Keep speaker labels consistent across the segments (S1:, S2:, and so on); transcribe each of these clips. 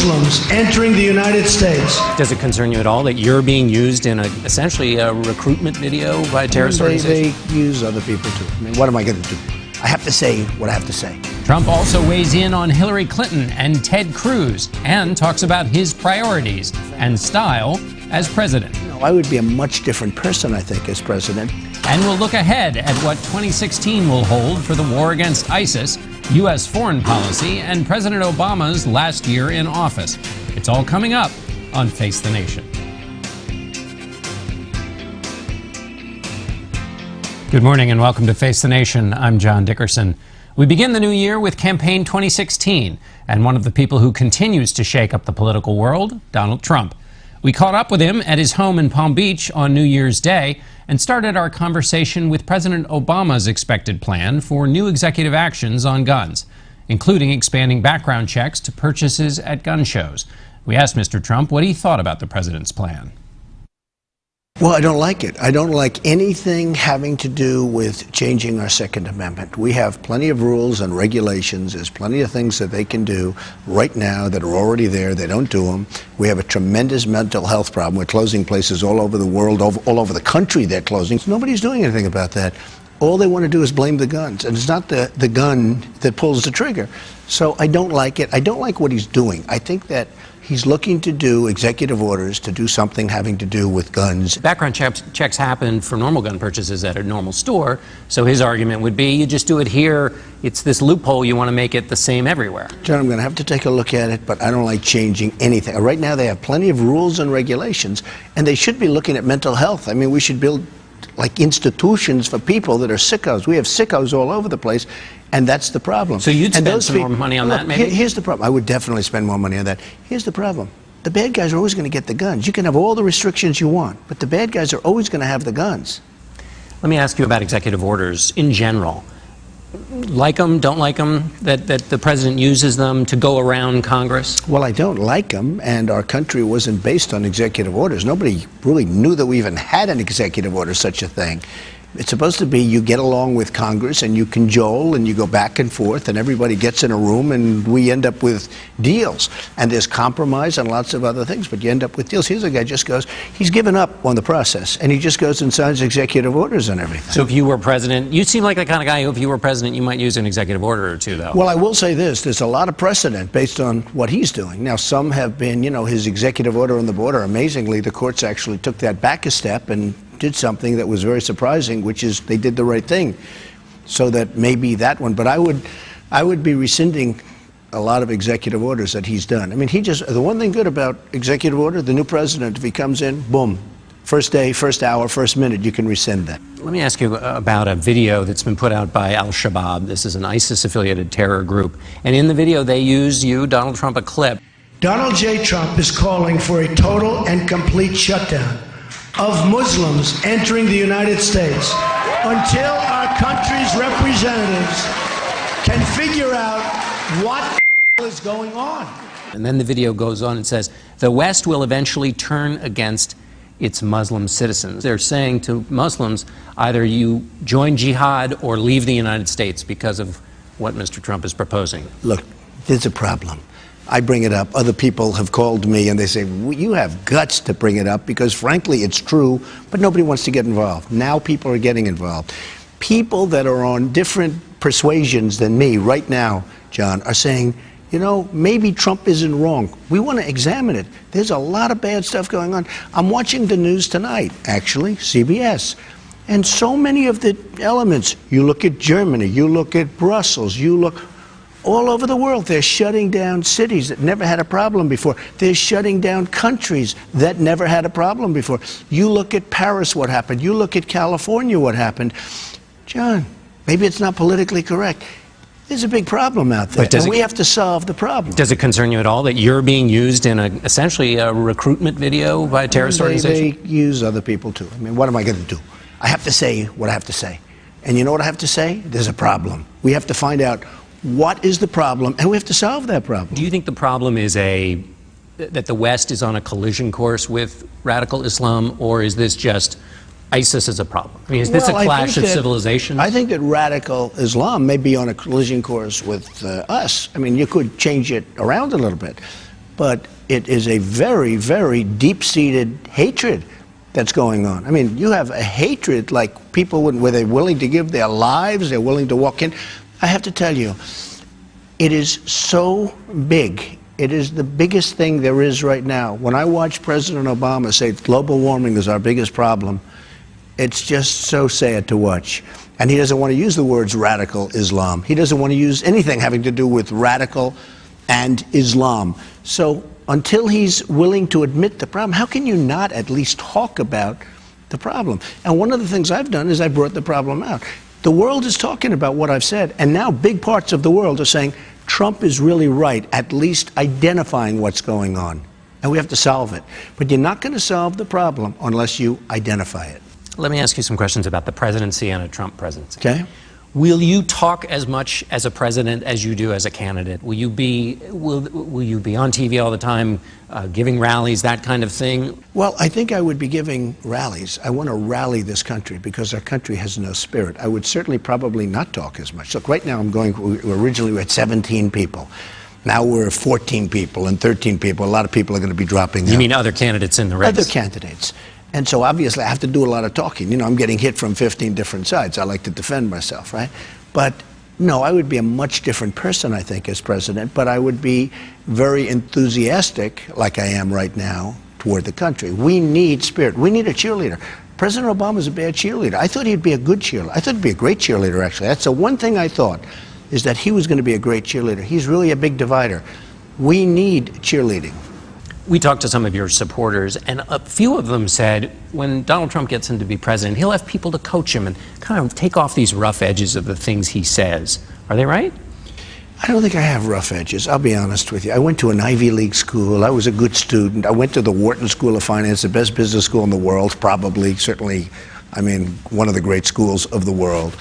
S1: Muslims entering the United States.
S2: Does it concern you at all that you're being used in essentially a recruitment video by a terrorist organization?
S3: They use other people too. I mean, what am I going to do? I have to say what I have to say.
S2: Trump also weighs in on Hillary Clinton and Ted Cruz and talks about his priorities and style as president.
S3: I would be a much different person, I think, as president.
S2: And we'll look ahead at what 2016 will hold for the war against ISIS, U.S. foreign policy, and President Obama's last year in office. It's all coming up on Face the Nation. Good morning and welcome to Face the Nation. I'm John Dickerson. We begin the new year with Campaign 2016, and one of the people who continues to shake up the political world, Donald Trump. We caught up with him at his home in Palm Beach on New Year's Day and started our conversation with President Obama's expected plan for new executive actions on guns, including expanding background checks to purchases at gun shows. We asked Mr. Trump what he thought about the president's plan.
S3: Well, I don't like it. I don't like anything having to do with changing our Second Amendment. We have plenty of rules and regulations. There's plenty of things that they can do right now that are already there. They don't do them. We have a tremendous mental health problem. We're closing places all over the world, all over the country they're closing. Nobody's doing anything about that. All they want to do is blame the guns, and it's not the gun that pulls the trigger. So I don't like it. I don't like what he's doing. I think that he's looking to do executive orders to do something having to do with guns.
S2: Background checks happen for normal gun purchases at a normal store, so his argument would be you just do it here. It's this loophole, you want to make it the same everywhere.
S3: John, I'm going to have to take a look at it, but I don't like changing anything. Right now they have plenty of rules and regulations, and they should be looking at mental health. I mean, we should build like institutions for people that are sickos. We have sickos all over the place, and that's the problem.
S2: So you'd spend some more money on that, maybe?
S3: Here's the problem. I would definitely spend more money on that. Here's the problem. The bad guys are always going to get the guns. You can have all the restrictions you want, but the bad guys are always going to have the guns.
S2: Let me ask you about executive orders in general. Like them, don't like them, that the president uses them to go around Congress?
S3: Well, I don't like them, and our country wasn't based on executive orders. Nobody really knew that we even had an executive order, such a thing. It's supposed to be you get along with Congress and you cajole and you go back and forth and everybody gets in a room and we end up with deals. And there's compromise and lots of other things, but you end up with deals. Here's a guy just goes, he's given up on the process and he just goes and signs executive orders and everything.
S2: So if you were president, you seem like the kind of guy who, if you were president, you might use an executive order or two, though.
S3: Well, I will say this. There's a lot of precedent based on what he's doing. Now, some have been, his executive order on the border. Amazingly, the courts actually took that back a step and did something that was very surprising, which is they did the right thing. So that may be that one. But I would be rescinding a lot of executive orders that he's done. I mean, the one thing good about executive order, the new president, if he comes in, boom, first day, first hour, first minute, you can rescind that.
S2: Let me ask you about a video that's been put out by Al-Shabaab. This is an ISIS-affiliated terror group. And in the video, they use you, Donald Trump, a clip.
S1: Donald J. Trump is calling for a total and complete shutdown of Muslims entering the United States until our country's representatives can figure out what is going on.
S2: And then the video goes on and says, the West will eventually turn against its Muslim citizens. They're saying to Muslims, either you join jihad or leave the United States because of what Mr. Trump is proposing.
S3: Look, there's a problem. I bring it up. Other people have called me and they say, well, you have guts to bring it up because, frankly, it's true, but nobody wants to get involved. Now people are getting involved. People that are on different persuasions than me right now, John, are saying, maybe Trump isn't wrong. We want to examine it. There's a lot of bad stuff going on. I'm watching the news tonight, actually, CBS. And so many of the elements, you look at Germany, you look at Brussels, you look all over the world, they're shutting down cities that never had a problem before. They're shutting down countries that never had a problem before. You look at Paris, what happened. You look at California, what happened. John, maybe it's not politically correct. There's a big problem out there, and we have to solve the problem.
S2: Does it concern you at all that you're being used in essentially a recruitment video by a terrorist organization?
S3: They use other people, too. I mean, what am I going to do? I have to say what I have to say. And you know what I have to say? There's a problem. We have to find out what is the problem, and we have to solve that problem.
S2: Do you think the problem is that the West is on a collision course with radical Islam, or is this just ISIS as a problem? I mean, is this a clash of civilizations?
S3: I think that radical Islam may be on a collision course with us. I mean, you could change it around a little bit. but it is a very, very deep-seated hatred that's going on. I mean, you have a hatred like people where they're willing to give their lives, they're willing to walk in. I have to tell you, it is so big. It is the biggest thing there is right now. When I watch President Obama say global warming is our biggest problem, it's just so sad to watch. And he doesn't want to use the words radical Islam. He doesn't want to use anything having to do with radical and Islam. So until he's willing to admit the problem, how can you not at least talk about the problem? And one of the things I've done is I brought the problem out. The world is talking about what I've said, and now big parts of the world are saying Trump is really right, at least identifying what's going on. And we have to solve it. But you're not going to solve the problem unless you identify it.
S2: Let me ask you some questions about the presidency and a Trump presidency.
S3: Okay.
S2: Will you talk as much as a president as you do as a candidate? Will you be on TV all the time, giving rallies, that kind of thing?
S3: Well, I think I would be giving rallies. I want to rally this country because our country has no spirit. I would certainly probably not talk as much. Look, right now originally we had 17 people. Now we're 14 people and 13 people. A lot of people are going to be dropping out.
S2: You mean other candidates in the race?
S3: Other candidates. And so obviously I have to do a lot of talking. You know, I'm getting hit from 15 different sides. I like to defend myself, right? But no, I would be a much different person, I think, as president, but I would be very enthusiastic, like I am right now, toward the country. We need spirit. We need a cheerleader. President Obama's a bad cheerleader. I thought he'd be a good cheerleader. I thought he'd be a great cheerleader, actually. That's the one thing I thought, is that he was going to be a great cheerleader. He's really a big divider. We need cheerleading.
S2: We talked to some of your supporters, and a few of them said when Donald Trump gets in to be president, he'll have people to coach him and kind of take off these rough edges of the things he says. Are they right?
S3: I don't think I have rough edges. I'll be honest with you. I went to an Ivy League school. I was a good student. I went to the Wharton School of Finance, the best business school in the world, probably, certainly, I mean, one of the great schools of the world.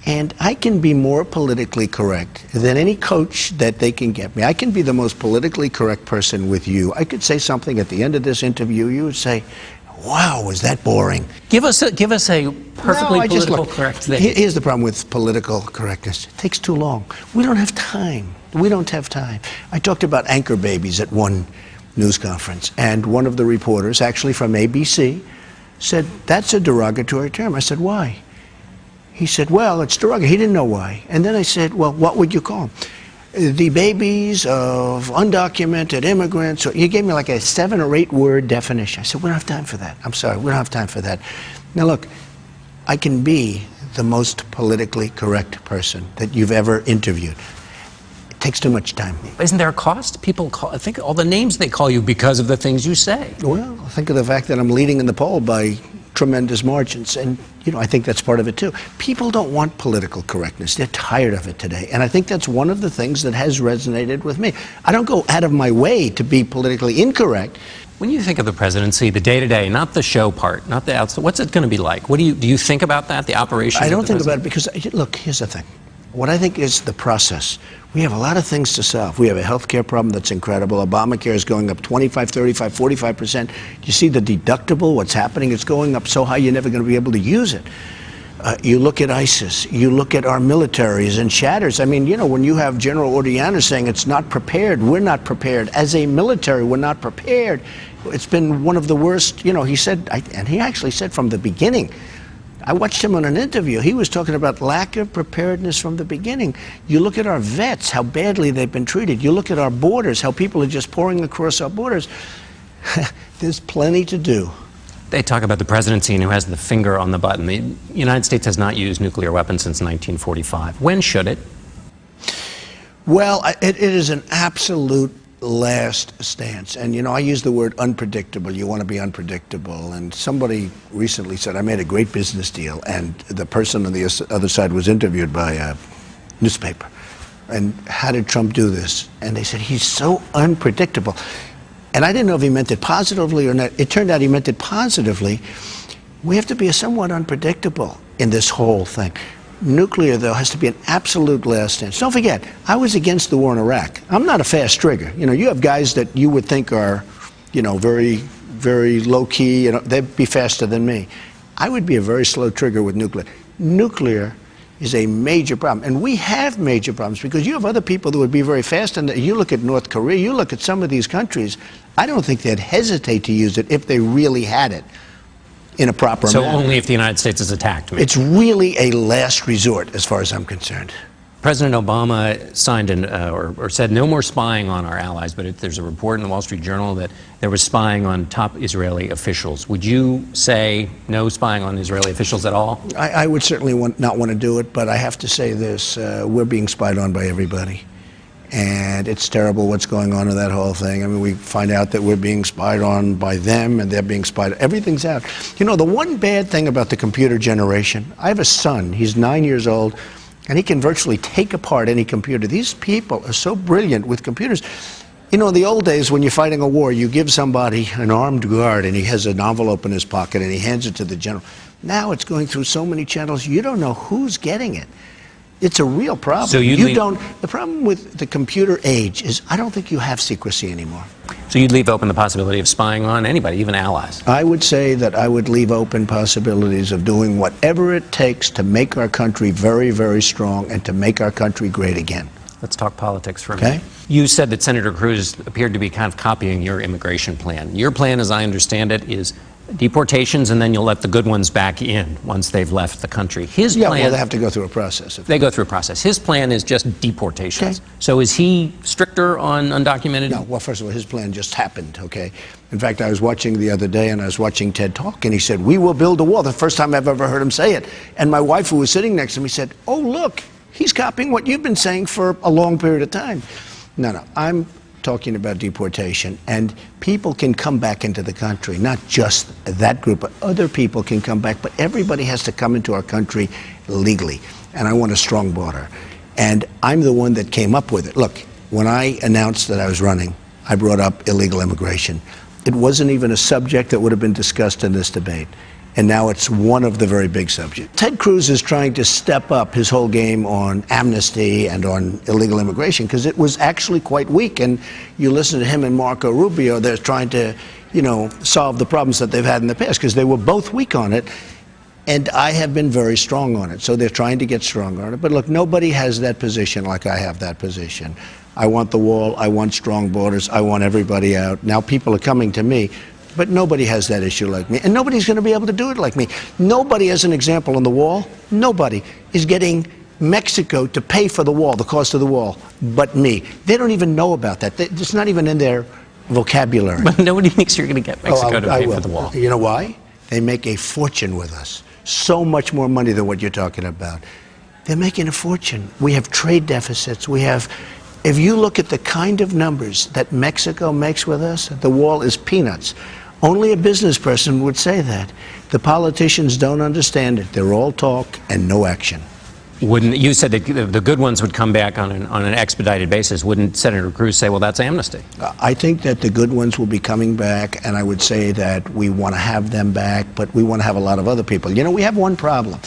S3: And I can be more politically correct than any coach that they can get me. I can be the most politically correct person with you. I could say something at the end of this interview. You would say, wow, was that boring? Give us a perfectly political correct thing. Here's the problem with political correctness. It takes too long. We don't have time. We don't have time. I talked about anchor babies at one news conference, and one of the reporters, actually from ABC, said, that's a derogatory term. I said, why? He said, well, it's derogatory. He didn't know why. And then I said, well, what would you call them? The babies of undocumented immigrants. So he gave me like a 7 or 8 word definition. I said, we don't have time for that. I'm sorry, we don't have time for that. Now look, I can be the most politically correct person that you've ever interviewed. It takes too much time.
S2: Isn't there a cost? People think all the names they call you because of the things you say.
S3: Well, think of the fact that I'm leading in the poll by tremendous margins, and you know, I think that's part of it too. People don't want political correctness. They're tired of it today, and I think that's one of the things that has resonated with me. I don't go out of my way to be politically incorrect.
S2: When you think of the presidency, the day-to-day, not the show part, not the outside, what's it going to be like? What do you think about that, the operation?
S3: I don't think about it because, look, here's the thing. What I think is the process. We have a lot of things to solve. We have a health care problem that's incredible. Obamacare is going up 25, 35, 45%. You see the deductible, what's happening? It's going up so high you're never going to be able to use it. You look at ISIS. You look at our militaries and shatters. I mean, you know, when you have General Orellana saying it's not prepared, we're not prepared. As a military, we're not prepared. It's been one of the worst, you know, he said, and he actually said from the beginning, I watched him on an interview. He was talking about lack of preparedness from the beginning. You look at our vets, how badly they've been treated. You look at our borders, how people are just pouring across our borders. There's plenty to do.
S2: They talk about the presidency and who has the finger on the button. The United States has not used nuclear weapons since 1945. When should it?
S3: Well, it is an absolute last stance. And, you know, I use the word unpredictable. You want to be unpredictable. And somebody recently said, I made a great business deal. And the person on the other side was interviewed by a newspaper. And how did Trump do this? And they said, he's so unpredictable. And I didn't know if he meant it positively or not. It turned out he meant it positively. We have to be somewhat unpredictable in this whole thing. Nuclear, though, has to be an absolute last stance. Don't forget, I was against the war in Iraq. I'm not a fast trigger. You know, you have guys that you would think are, you know, very, very low-key. You know, they'd be faster than me. I would be a very slow trigger with nuclear. Nuclear is a major problem. And we have major problems because you have other people that would be very fast. And you look at North Korea, you look at some of these countries, I don't think they'd hesitate to use it if they really had it in a proper manner.
S2: So only if the United States is attacked?
S3: It's really a last resort as far as I'm concerned.
S2: President Obama signed or said no more spying on our allies, but there's a report in the Wall Street Journal that there was spying on top Israeli officials. Would you say no spying on Israeli officials at all?
S3: I would certainly not want to do it, but I have to say this, we're being spied on by everybody. And it's terrible what's going on in that whole thing. I mean, we find out that we're being spied on by them and they're being spied. Everything's out. You know, the one bad thing about the computer generation, I have a son, he's 9 years old, and he can virtually take apart any computer. These people are so brilliant with computers. You know, in the old days, when you're fighting a war, you give somebody an armed guard and he has an envelope in his pocket and he hands it to the general. Now it's going through so many channels, you don't know who's getting it. It's a real problem.
S2: So
S3: the problem with the computer age is I don't think you have secrecy anymore.
S2: So you'd leave open the possibility of spying on anybody, even allies?
S3: I would say that I would leave open possibilities of doing whatever it takes to make our country very, very strong and to make our country great again.
S2: Let's talk politics for a minute. You said that Senator Cruz appeared to be kind of copying your immigration plan. Your plan, as I understand it, is deportations, and then you'll let the good ones back in once they've left the country. His plan,
S3: well, they have to go through a process.
S2: They go through a process. His plan is just deportations.
S3: Okay.
S2: So is he stricter on undocumented?
S3: No, well, first of all, his plan just happened, okay? In fact, I was watching the other day, and I was watching TED Talk, and he said, we will build a wall. The first time I've ever heard him say it. And my wife, who was sitting next to me, said, oh, look, he's copying what you've been saying for a long period of time. No, I'm talking about deportation, and people can come back into the country, not just that group, but other people can come back, but everybody has to come into our country legally, and I want a strong border. And I'm the one that came up with it. Look, when I announced that I was running, I brought up illegal immigration. It wasn't even a subject that would have been discussed in this debate. And now it's one of the very big subjects. Ted Cruz is trying to step up his whole game on amnesty and on illegal immigration because it was actually quite weak. And you listen to him and Marco Rubio, they're trying to, you know, solve the problems that they've had in the past because they were both weak on it. And I have been very strong on it. So they're trying to get stronger on it. But look, nobody has that position like I have that position. I want the wall. I want strong borders. I want everybody out. Now people are coming to me. But nobody has that issue like me, and nobody's going to be able to do it like me. Nobody, as an example, on the wall, nobody is getting Mexico to pay for the wall, the cost of the wall, but me. They don't even know about that. It's not even in their vocabulary.
S2: But nobody thinks you're going to get Mexico to pay for the wall.
S3: You know why? They make a fortune with us. So much more money than what you're talking about. They're making a fortune. We have trade deficits. We have... If you look at the kind of numbers that Mexico makes with us, the wall is peanuts. Only a business person would say that. The politicians don't understand it. They're all talk and no action.
S2: Wouldn't you said that the good ones would come back on an expedited basis? Wouldn't Senator Cruz say, well, that's amnesty?
S3: I think that the good ones will be coming back, and I would say that we want to have them back, but we want to have a lot of other people. You know, we have one problem.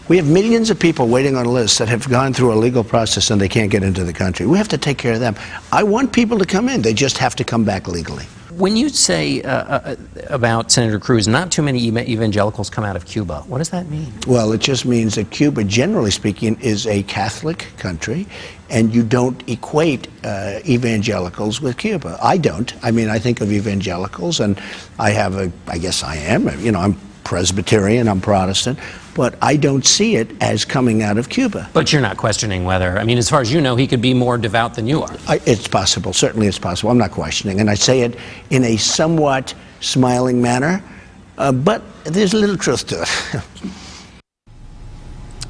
S3: We have millions of people waiting on lists that have gone through a legal process and they can't get into the country. We have to take care of them. I want people to come in. They just have to come back legally.
S2: When you say about Senator Cruz, not too many evangelicals come out of Cuba, what does that mean?
S3: Well, it just means that Cuba, generally speaking, is a Catholic country, and you don't equate evangelicals with Cuba. I don't. I mean, I think of evangelicals, and I guess I am, you know, I'm Presbyterian, I'm Protestant, but I don't see it as coming out of Cuba.
S2: But you're not questioning whether, I mean, as far as you know, he could be more devout than you are.
S3: It's possible. Certainly it's possible. I'm not questioning. And I say it in a somewhat smiling manner, but there's a little truth to it.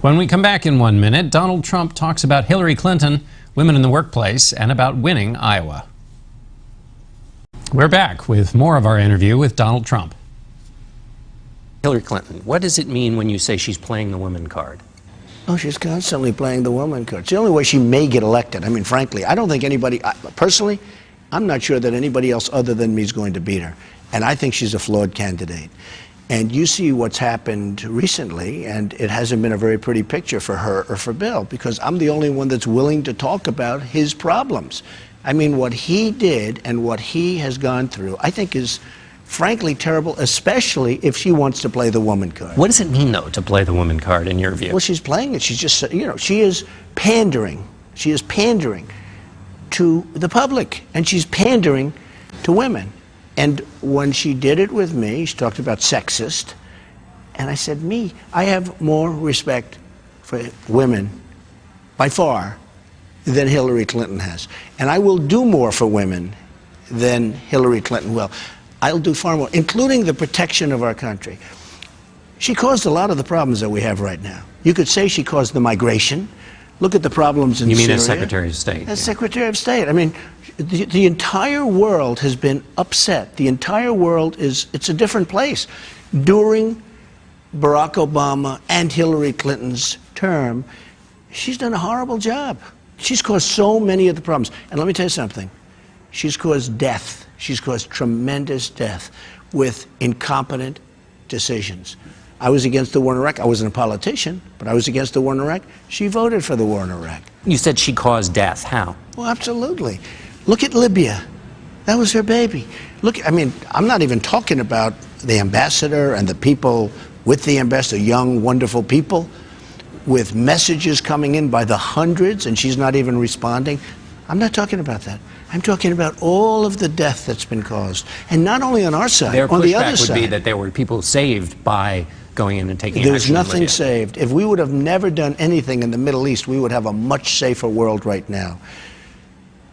S2: When we come back in 1 minute, Donald Trump talks about Hillary Clinton, women in the workplace, and about winning Iowa. We're back with more of our interview with Donald Trump. Hillary Clinton, what does it mean when you say she's playing the woman card?
S3: Oh, she's constantly playing the woman card. It's the only way she may get elected. I mean, frankly, I don't think anybody, personally, I'm not sure that anybody else other than me is going to beat her. And I think she's a flawed candidate. And you see what's happened recently, and it hasn't been a very pretty picture for her or for Bill, because I'm the only one that's willing to talk about his problems. I mean, what he did and what he has gone through, I think is frankly terrible, especially if she wants to play the woman card.
S2: What does it mean, though, to play the woman card, in your view?
S3: Well, she's playing it. She's just, she is pandering. She is pandering to the public, and she's pandering to women. And when she did it with me, she talked about sexist, and I said, I have more respect for women, by far, than Hillary Clinton has. And I will do more for women than Hillary Clinton will. I'll do far more, including the protection of our country. She caused a lot of the problems that we have right now. You could say she caused the migration. Look at the problems in Syria.
S2: You mean as Secretary of State?
S3: As Secretary of State. I mean, the entire world has been upset. The entire world it's a different place. During Barack Obama and Hillary Clinton's term, she's done a horrible job. She's caused so many of the problems. And let me tell you something. She's caused death. She's caused tremendous death with incompetent decisions. I was against the war in Iraq. I wasn't a politician, but I was against the war in Iraq. She voted for the war in Iraq.
S2: You said she caused death. How?
S3: Well, absolutely. Look at Libya. That was her baby. Look, I mean, I'm not even talking about the ambassador and the people with the ambassador, young, wonderful people, with messages coming in by the hundreds, and she's not even responding. I'm not talking about that. I'm talking about all of the death that's been caused. And not only on our side, on the other side.
S2: Their pushback would be that there were people saved by going in and taking action.
S3: There's nothing saved. If we would have never done anything in the Middle East, we would have a much safer world right now.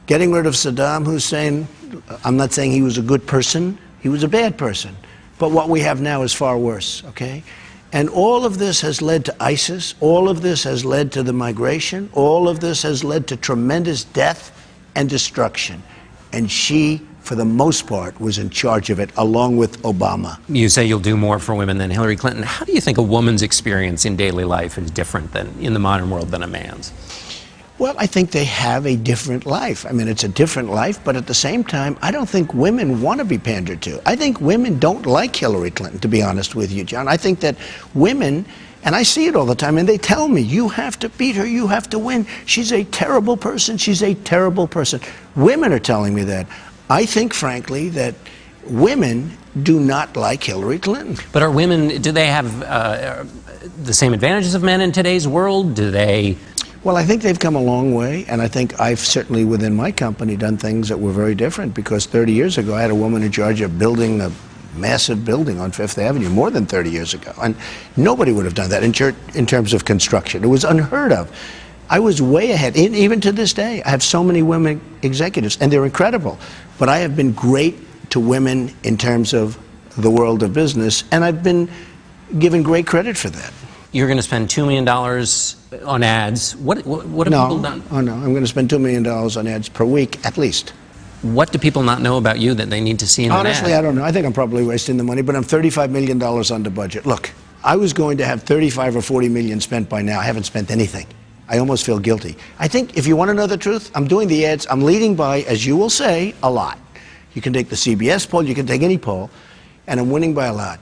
S3: Getting rid of Saddam Hussein, I'm not saying he was a good person. He was a bad person. But what we have now is far worse, okay? And all of this has led to ISIS. All of this has led to the migration. All of this has led to tremendous death and destruction. And she, for the most part, was in charge of it, along with Obama.
S2: You say you'll do more for women than Hillary Clinton. How do you think a woman's experience in daily life is different than in the modern world than a man's?
S3: Well, I think they have a different life. I mean, it's a different life, but at the same time, I don't think women want to be pandered to. I think women don't like Hillary Clinton, to be honest with you, John. I think that women, and I see it all the time, and they tell me, you have to beat her, you have to win. She's a terrible person, she's a terrible person. Women are telling me that. I think, frankly, that women do not like Hillary Clinton.
S2: But are women, do they have the same advantages of men in today's world? Do they...
S3: Well, I think they've come a long way, and I think I've certainly within my company done things that were very different, because 30 years ago I had a woman in charge of building a massive building on Fifth Avenue, more than 30 years ago, and nobody would have done that in terms of construction. It was unheard of. I was way ahead, even to this day. I have so many women executives, and they're incredible, but I have been great to women in terms of the world of business, and I've been given great credit for that.
S2: You're going to spend $2 million on ads. What have people done?
S3: Oh, no. I'm going to spend $2 million on ads per week, at least.
S2: What do people not know about you that they need to see in an ad?
S3: Honestly, I don't know. I think I'm probably wasting the money, but I'm $35 million under budget. Look, I was going to have 35 or 40 million spent by now. I haven't spent anything. I almost feel guilty. I think, if you want to know the truth, I'm doing the ads. I'm leading by, as you will say, a lot. You can take the CBS poll, you can take any poll, and I'm winning by a lot.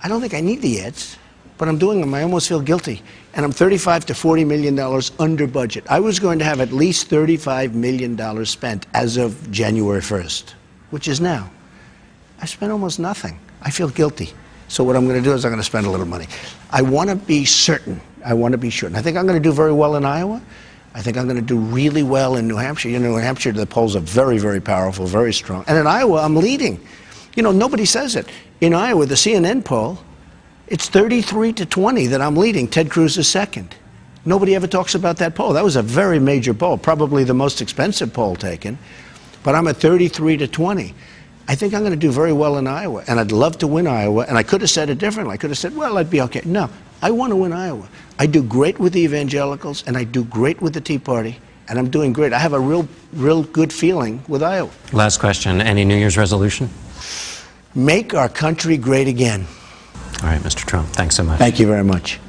S3: I don't think I need the ads, but I'm doing them. I almost feel guilty. And I'm $35 to $40 million under budget. I was going to have at least $35 million spent as of January 1st, which is now. I spent almost nothing. I feel guilty. So what I'm going to do is I'm going to spend a little money. I want to be certain. I want to be sure. And I think I'm going to do very well in Iowa. I think I'm going to do really well in New Hampshire. You know, New Hampshire, the polls are very, very powerful, very strong. And in Iowa, I'm leading. You know, nobody says it. In Iowa, the CNN poll, it's 33 to 20 that I'm leading. Ted Cruz is second. Nobody ever talks about that poll. That was a very major poll, probably the most expensive poll taken. But I'm at 33 to 20. I think I'm going to do very well in Iowa, and I'd love to win Iowa. And I could have said it differently. I could have said, well, I'd be okay. No, I want to win Iowa. I do great with the evangelicals, and I do great with the Tea Party, and I'm doing great. I have a real good feeling with Iowa.
S2: Last question. Any New Year's resolution?
S3: Make our country great again.
S2: All right, Mr. Trump, thanks so much.
S3: Thank you very much.